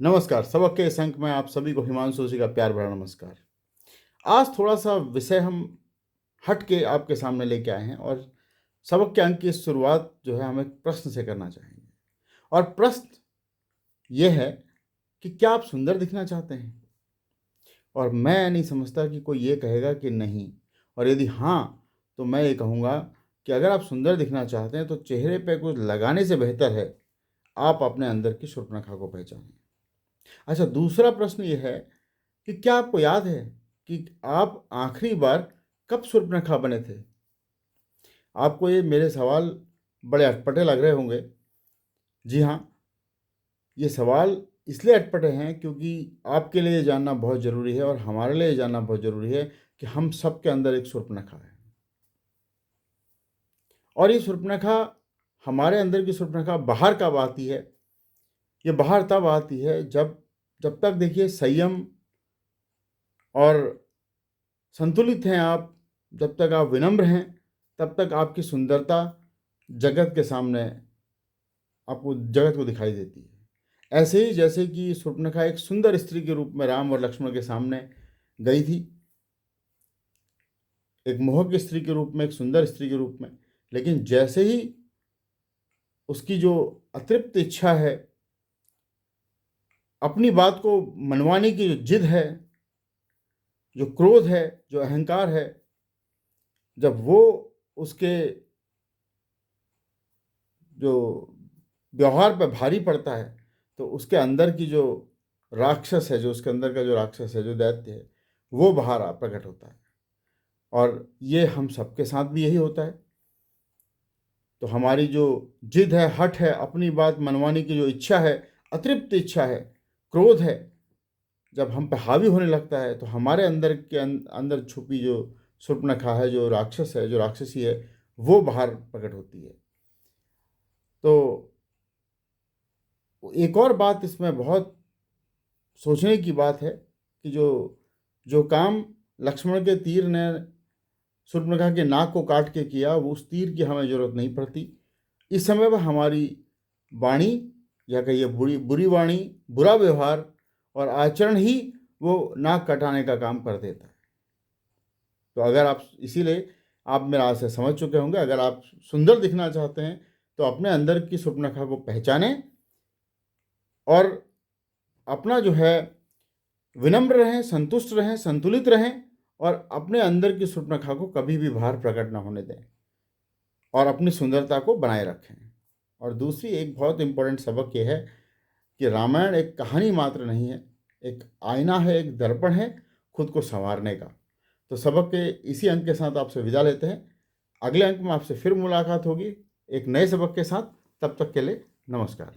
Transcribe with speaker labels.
Speaker 1: नमस्कार। सबक के इस अंक में आप सभी को हिमांशु जी का प्यार भरा नमस्कार। आज थोड़ा-सा विषय हम हट के आपके सामने लेके आए हैं और सबक के अंक की शुरुआत जो है हम एक प्रश्न से करना चाहेंगे। और प्रश्न ये है कि क्या आप सुंदर दिखना चाहते हैं? और मैं नहीं समझता कि कोई ये कहेगा कि नहीं, और यदि हाँ, तो मैं ये कहूँगा कि अगर आप सुंदर दिखना चाहते हैं तो चेहरे पे कुछ लगाने से बेहतर है आप अपने अंदर की शूर्पणखा को पहचानें। अच्छा, दूसरा प्रश्न ये है कि क्या आपको याद है कि आप आखिरी बार कब शूर्पणखा बने थे? आपको ये मेरे सवाल बड़े अटपटे लग रहे होंगे। जी हाँ, ये सवाल इसलिए अटपटे हैं क्योंकि आपके लिए ये जानना बहुत ज़रूरी है और हमारे लिए ये जानना बहुत ज़रूरी है कि हम सबके अंदर एक शूर्पणखा है। और ये शूर्पणखा, हमारे अंदर की शूर्पणखा बाहर कब आती है? ये बाहर तब आती है जब तक देखिए संयम और संतुलित हैं आप, जब तक आप विनम्र हैं, तब तक आपकी सुंदरता जगत के सामने आपको जगत को दिखाई देती है। ऐसे ही जैसे कि शूर्पणखा एक सुंदर स्त्री के रूप में राम और लक्ष्मण के सामने गई थी, एक मोहक स्त्री के रूप में, एक सुंदर स्त्री के रूप में, लेकिन जैसे ही उसकी जो अतृप्त इच्छा है, अपनी बात को मनवाने की जो जिद है, जो क्रोध है, जो अहंकार है, जब वो उसके जो व्यवहार पे भारी पड़ता है, तो उसके अंदर की जो राक्षस है, जो उसके अंदर का जो राक्षस है, जो दैत्य है, वो बाहर प्रकट होता है। और ये हम सबके साथ भी यही होता है। तो हमारी जो जिद है, हठ है, अपनी बात मनवाने की जो इच्छा है, अतृप्त इच्छा है, क्रोध है, जब हम पे हावी होने लगता है, तो हमारे अंदर के अंदर छुपी जो शूर्पणखा है, जो राक्षस है, जो राक्षसी है, वो बाहर प्रकट होती है। तो एक और बात इसमें बहुत सोचने की बात है कि जो जो काम लक्ष्मण के तीर ने शूर्पणखा के नाक को काट के किया, वो उस तीर की हमें ज़रूरत नहीं पड़ती। इस समय वह हमारी वाणी, या कहिए बुरी वाणी, बुरा व्यवहार और आचरण ही वो नाक कटाने का काम कर देता है। तो अगर आप, इसीलिए आप मेरा आज से समझ चुके होंगे, अगर आप सुंदर दिखना चाहते हैं तो अपने अंदर की शूर्पणखा को पहचानें और अपना जो है विनम्र रहें, संतुष्ट रहें, संतुलित रहें और अपने अंदर की शूर्पणखा को कभी भी बाहर प्रकट ना होने दें और अपनी सुंदरता को बनाए रखें। और दूसरी एक बहुत इम्पोर्टेंट सबक ये है कि रामायण एक कहानी मात्र नहीं है, एक आईना है, एक दर्पण है खुद को संवारने का। तो सबक के इसी अंक के साथ आपसे विदा लेते हैं। अगले अंक में आपसे फिर मुलाकात होगी एक नए सबक के साथ। तब तक के लिए नमस्कार।